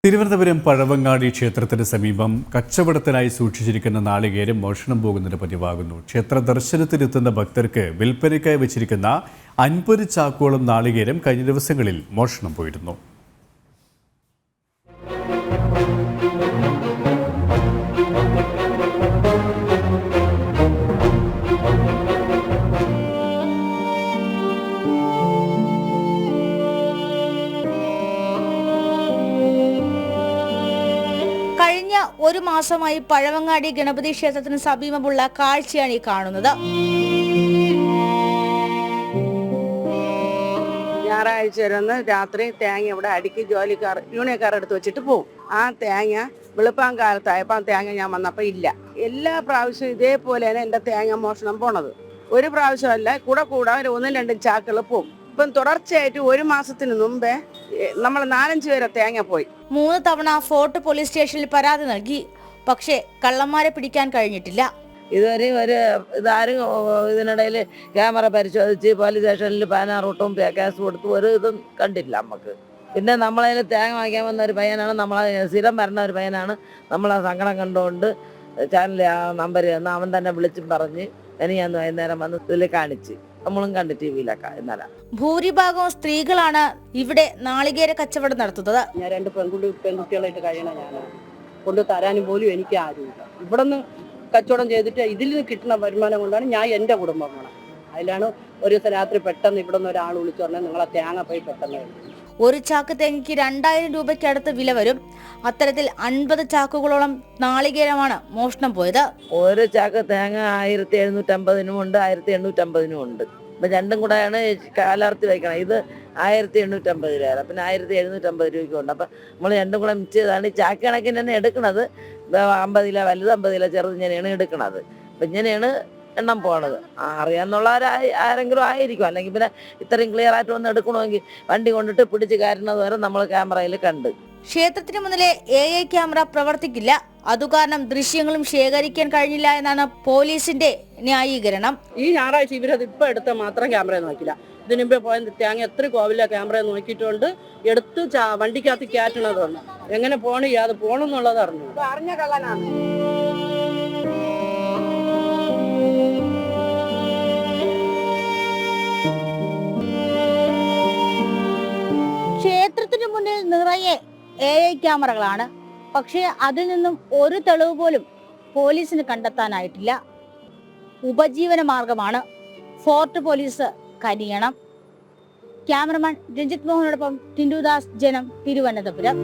തിരുവനന്തപുരം പഴവങ്ങാടി ക്ഷേത്രത്തിന് സമീപം കച്ചവടത്തിനായി സൂക്ഷിച്ചിരിക്കുന്ന നാളികേരം മോഷണം പോകുന്നതിന് പതിവാകുന്നു. ക്ഷേത്ര ദർശനത്തിനെത്തുന്ന ഭക്തർക്ക് വിൽപ്പനയ്ക്കായി വെച്ചിരിക്കുന്ന 50 ചാക്കോളം നാളികേരം കഴിഞ്ഞ ദിവസങ്ങളിൽ മോഷണം പോയിരുന്നു. കഴിഞ്ഞ ഒരു മാസമായി പഴവങ്ങാടി ഗണപതി ക്ഷേത്രത്തിന് സമീപമുള്ള കാഴ്ചയാണ് ഈ കാണുന്നത്. ഞായറാഴ്ച വരുന്ന രാത്രി തേങ്ങ ഇവിടെ അടുക്കി ജോലിക്കാർ യൂണിയക്കാർ എടുത്ത് വെച്ചിട്ട് പോകും. ആ തേങ്ങ വെളുപ്പാൻ കാലത്തായപ്പോൾ ആ തേങ്ങ ഞാൻ വന്നപ്പോൾ ഇല്ല. എല്ലാ പ്രാവശ്യവും ഇതേപോലെയാണ് എൻ്റെ തേങ്ങ മോഷണം പോണത്. ഒരു പ്രാവശ്യമല്ല, കൂടെ 1-2 ചാക്കുകൾ പോകും. ഇപ്പം തുടർച്ചയായിട്ട് ഒരു മാസത്തിന് മുമ്പേ നമ്മൾ 4-5 പേരെ തേങ്ങ പോയി. 3 തവണ ഫോർട്ട് പോലീസ് സ്റ്റേഷനിൽ പരാതി നൽകി. പക്ഷേ കള്ളന്മാരെ പിടിക്കാൻ കഴിഞ്ഞിട്ടില്ല. ഇതുവരെ ഇതാരും ഇതിനിടയിൽ ക്യാമറ പരിശോധിച്ച് പോലീസ് സ്റ്റേഷനിൽ 16 വട്ടം കേസ് കൊടുത്ത് ഒരു ഇതും കണ്ടില്ല നമുക്ക്. പിന്നെ നമ്മളതിൽ തേങ്ങ വാങ്ങിക്കാൻ വന്ന ഒരു പയ്യനാണ്, നമ്മളെ സ്ഥിരം വരുന്ന ഒരു പയ്യനാണ്. നമ്മളെ സങ്കടം കണ്ടുകൊണ്ട് ചാനലിൽ ആ നമ്പർ തന്ന് അവൻ തന്നെ വിളിച്ചും പറഞ്ഞ് ഞാൻ വൈകുന്നേരം വന്ന് ഇതിൽ കാണിച്ച് നമ്മളും കണ്ട് TV-ലൊക്കെ. ഇന്നലെ ഭൂരിഭാഗവും സ്ത്രീകളാണ് ഇവിടെ നാളികേര കച്ചവടം നടത്തുന്നത്. ഞാൻ 2 പെൺകുട്ടികളായിട്ട് കഴിയണ ഞാനാണ്. കൊണ്ട് തരാനും പോലും എനിക്ക് ആരുമില്ല. ഇവിടെ നിന്ന് കച്ചവടം ചെയ്തിട്ട് ഇതിൽ നിന്ന് കിട്ടുന്ന വരുമാനം കൊണ്ടാണ് ഞാൻ എൻ്റെ കുടുംബം പോകണം. അതിലാണ് ഒരു ദിവസം രാത്രി പെട്ടെന്ന് ഇവിടെ നിന്ന് ഒരാൾ വിളിച്ചു പറഞ്ഞാൽ നിങ്ങളെ തേങ്ങ പോയി പെട്ടെന്ന് ഒരു ചാക്ക് തേങ്ങയ്ക്ക് 2000 രൂപയ്ക്ക് അടുത്ത് വില വരും. അത്തരത്തിൽ 50 ചാക്കുകളോളം നാളികേരമാണ് മോഷണം പോയത്. ഒരു ചാക്ക് തേങ്ങ 1750 ഉണ്ട്, 1850 ഉണ്ട്. ഇപ്പം രണ്ടും കൂടെയാണ് കാലാർത്തി വയ്ക്കണം. ഇത് 1850 രൂപ, പിന്നെ 1750 രൂപയ്ക്ക് ഉണ്ട്. അപ്പം നമ്മൾ രണ്ടും കൂടെ മിക്സ് ചെയ്താണ് ഈ ചാക്ക് കണക്കിന് തന്നെ എടുക്കുന്നത്. 50 കിലോ വലുത്, 50 കിലോ ചെറുത് ഇങ്ങനെയാണ് എടുക്കുന്നത്. അപ്പം ഇങ്ങനെയാണ് എണ്ണം പോണത്. ആരെങ്കിലും ആയിരിക്കും. അല്ലെങ്കിൽ പിന്നെ ഇത്രയും ക്ലിയർ ആയിട്ട് വന്ന് എടുക്കണമെങ്കിൽ വണ്ടി കൊണ്ടിട്ട് പിടിച്ച് കയറുന്നത് വരെ നമ്മൾ ക്യാമറയിൽ കണ്ട്. ക്ഷേത്രത്തിന് മുന്നിലെ AI ക്യാമറ പ്രവർത്തിക്കില്ല. അതുകാരണം ദൃശ്യങ്ങളും ശേഖരിക്കാൻ കഴിഞ്ഞില്ല എന്നാണ് പോലീസിന്റെ ന്യായീകരണം. ഈ ഞായറാഴ്ച ഇവരത് ഇപ്പൊ എടുത്ത മാത്രം ക്യാമറ നോക്കില്ല. ഇതിനുമ്പേ പോയ തേങ്ങ എത്ര കോവില ക്യാമറ നോക്കിയിട്ടുണ്ട് എടുത്ത് വണ്ടിക്കകത്ത് കയറ്റണതുണ്ട്. എങ്ങനെ പോണ അത് പോണെന്നുള്ളത് അറിഞ്ഞു. അറിഞ്ഞ കള്ളനാണ്. ക്ഷേത്രത്തിന് മുന്നിൽ നിറയെ AI ക്യാമറകളാണ്. പക്ഷേ അതിൽ നിന്നും ഒരു തെളിവ് പോലും പോലീസിന് കണ്ടെത്താനായിട്ടില്ല. ഉപജീവന മാർഗമാണ് ഫോർട്ട് പോലീസ് കനിയണം. ക്യാമറമാൻ രഞ്ജിത് മോഹനോടൊപ്പം ടിൻഡു ദാസ്, ജനം, തിരുവനന്തപുരം.